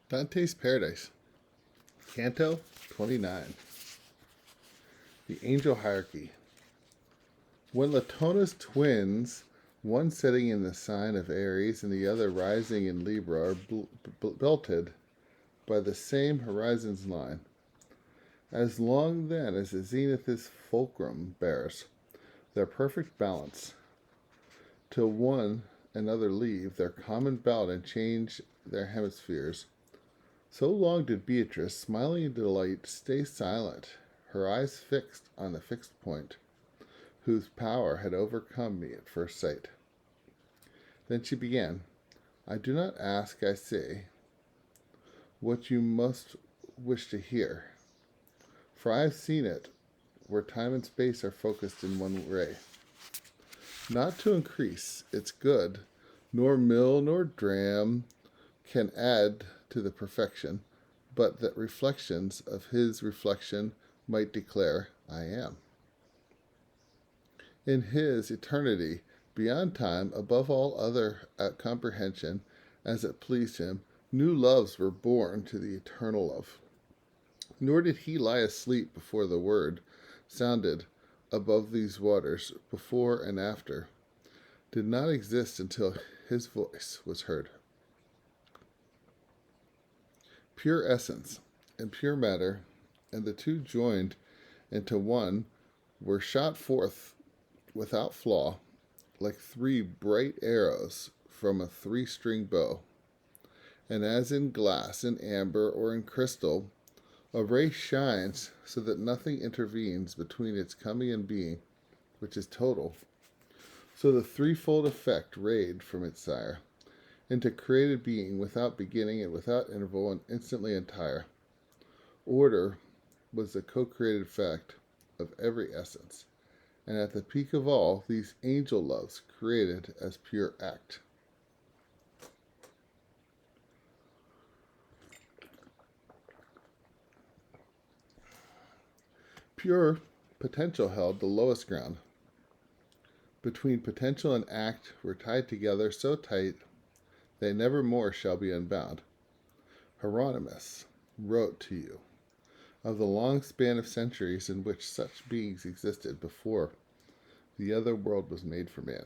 Dante's Paradise, Canto 29. The Angel Hierarchy. When Latona's twins, one setting in the sign of Aries and the other rising in Libra, are belted by the same horizon's line, as long then as the zenith's fulcrum bears their perfect balance, till one another leave their common belt and change their hemispheres, so long did Beatrice, smiling in delight, stay silent, her eyes fixed on the fixed point, whose power had overcome me at first sight. Then she began, I do not ask, I say, what you most wish to hear, for I have seen it where time and space are focused in one ray. Not to increase its good, nor mill nor dram can add to the perfection, but that reflections of his reflection might declare, I am. In his eternity, beyond time, above all other comprehension, as it pleased him, new loves were born to the eternal love. Nor did he lie asleep before the word sounded above these waters, before and after, did not exist until his voice was heard. Pure essence and pure matter, and the two joined into one, were shot forth without flaw, like three bright arrows from a three-string bow. And as in glass, in amber, or in crystal, a ray shines so that nothing intervenes between its coming and being, which is total, so the threefold effect rayed from its sire into created being without beginning and without interval and instantly entire. Order was the co-created fact of every essence, and at the peak of all, these angel loves created as pure act. Pure potential held the lowest ground. Between potential and act were tied together so tight they never more shall be unbound. Hieronymus wrote to you of the long span of centuries in which such beings existed before the other world was made for man.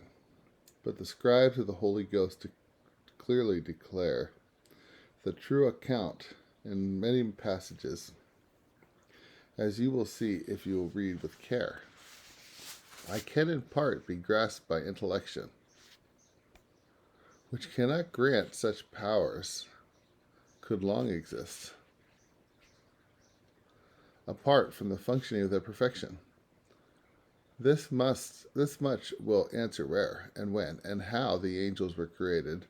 But the scribes of the Holy Ghost clearly declare the true account in many passages, as you will see if you will read with care. I can in part be grasped by intellection, which cannot grant such powers could long exist, apart from the functioning of their perfection. This much will answer where, and when, and how the angels were created,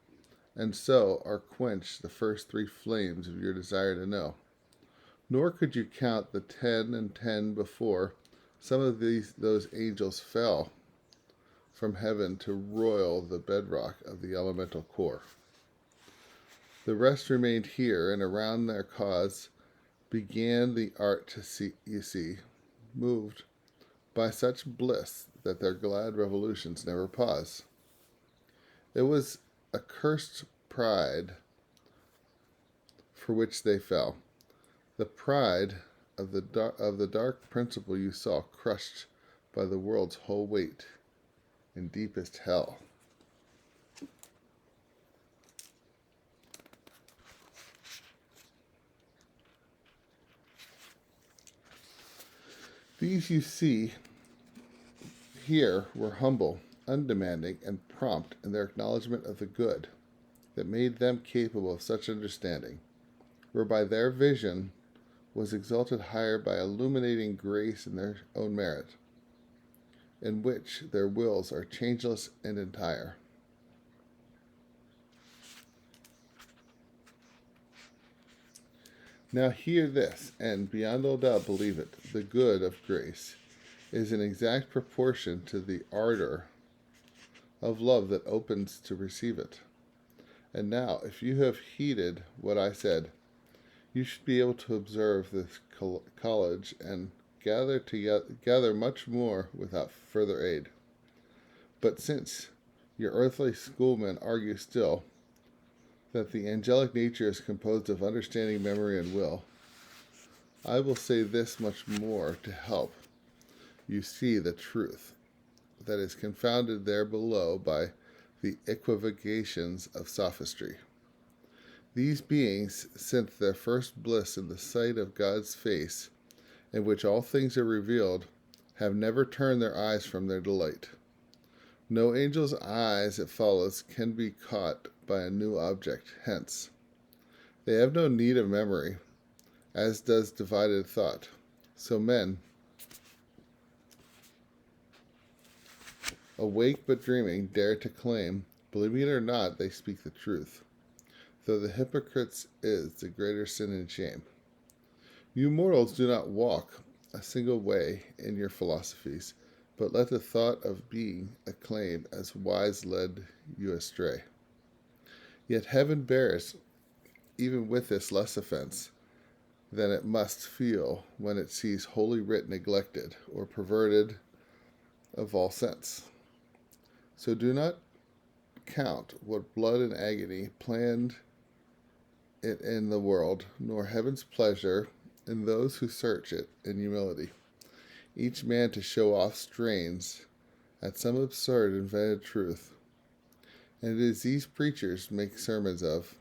and so are quenched the first three flames of your desire to know. Nor could you count the 10 and 10 before some of those angels fell from heaven to roil the bedrock of the elemental core. The rest remained here, and around their cause began the art to see, moved by such bliss that their glad revolutions never pause. It was accursed pride for which they fell, the pride of the dark principle you saw crushed by the world's whole weight in deepest hell. These you see here were humble, undemanding, and prompt in their acknowledgement of the good that made them capable of such understanding, whereby their vision was exalted higher by illuminating grace in their own merit, in which their wills are changeless and entire. Now hear this, and beyond all doubt believe it, the good of grace is in exact proportion to the ardor of love that opens to receive it. And now, if you have heeded what I said, you should be able to observe this college and gather much more without further aid. But since your earthly schoolmen argue still, that the angelic nature is composed of understanding, memory, and will. I will say this much more to help you see the truth that is confounded there below by the equivocations of sophistry. These beings, since their first bliss in the sight of God's face, in which all things are revealed, have never turned their eyes from their delight. No angel's eyes, it follows, can be caught by a new object. Hence, they have no need of memory, as does divided thought. So men, awake but dreaming, dare to claim, believing it or not, they speak the truth, though the hypocrite's is the greater sin and shame. You mortals do not walk a single way in your philosophies, but let the thought of being acclaimed as wise lead you astray. Yet heaven bears, even with this, less offense than it must feel when it sees Holy Writ neglected or perverted of all sense. So do not count what blood and agony planned it in the world, nor heaven's pleasure in those who search it in humility, each man to show off strains at some absurd invented truth. And it is these preachers make sermons of,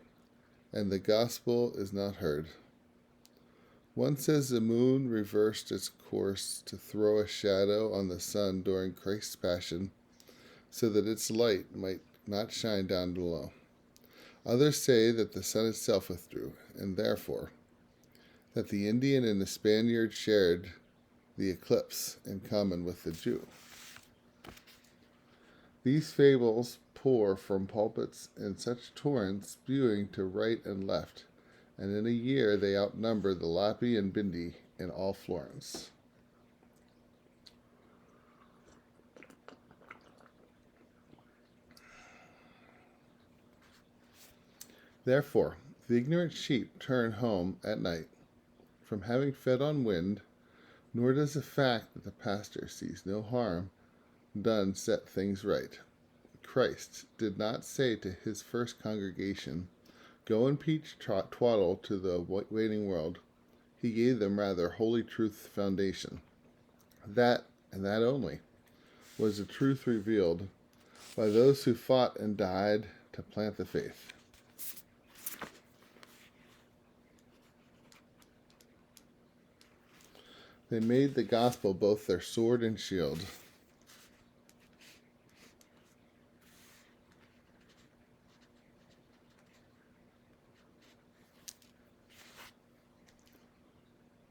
and the gospel is not heard. One says the moon reversed its course to throw a shadow on the sun during Christ's passion, so that its light might not shine down below. Others say that the sun itself withdrew, and therefore that the Indian and the Spaniard shared the eclipse in common with the Jew. These fables pour from pulpits in such torrents, spewing to right and left, and in a year they outnumber the Lapi and Bindi in all Florence. Therefore, the ignorant sheep turn home at night from having fed on wind, nor does the fact that the pastor sees no harm done set things right. Christ did not say to his first congregation, "Go and preach twaddle to the waiting world." He gave them rather holy truth's foundation. That, and that only, was the truth revealed by those who fought and died to plant the faith. They made the gospel both their sword and shield.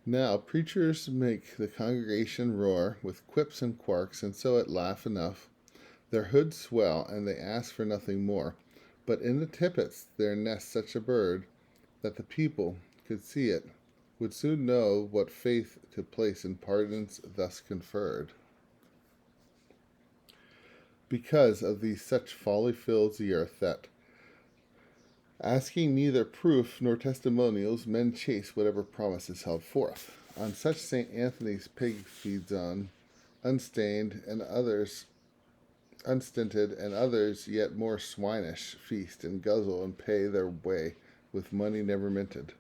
Now preachers make the congregation roar with quips and quirks, and so it laugh enough. Their hoods swell, and they ask for nothing more. But in the tippets there nests such a bird that the people could see it, would soon know what faith to place in pardons thus conferred. Because of these such folly fills the earth that, asking neither proof nor testimonials, men chase whatever promise is held forth. On such St. Anthony's pig feeds on, unstained, and others unstinted, and others yet more swinish feast and guzzle and pay their way with money never minted.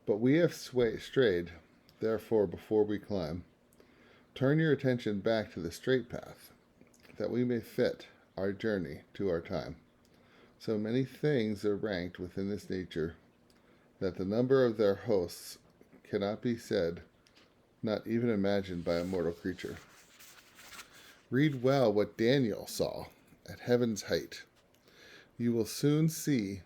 But we have strayed, therefore, before we climb, turn your attention back to the straight path, that we may fit our journey to our time. So many things are ranked within this nature, that the number of their hosts cannot be said, not even imagined by a mortal creature. Read well what Daniel saw at heaven's height. You will soon see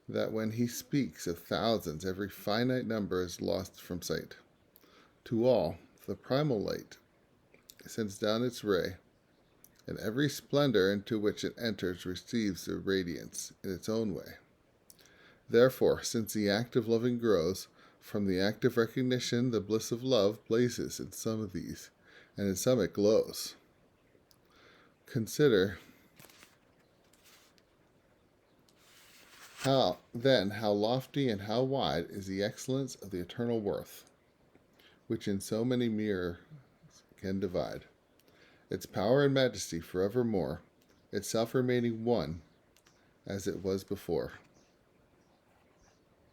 that when he speaks of thousands, every finite number is lost from sight. To all, the primal light sends down its ray, and every splendor into which it enters receives the radiance in its own way. Therefore, since the act of loving grows, from the act of recognition the bliss of love blazes in some of these, and in some it glows. Consider how lofty and how wide is the excellence of the eternal worth, which in so many mirrors can divide. Its power and majesty forevermore, itself remaining one as it was before.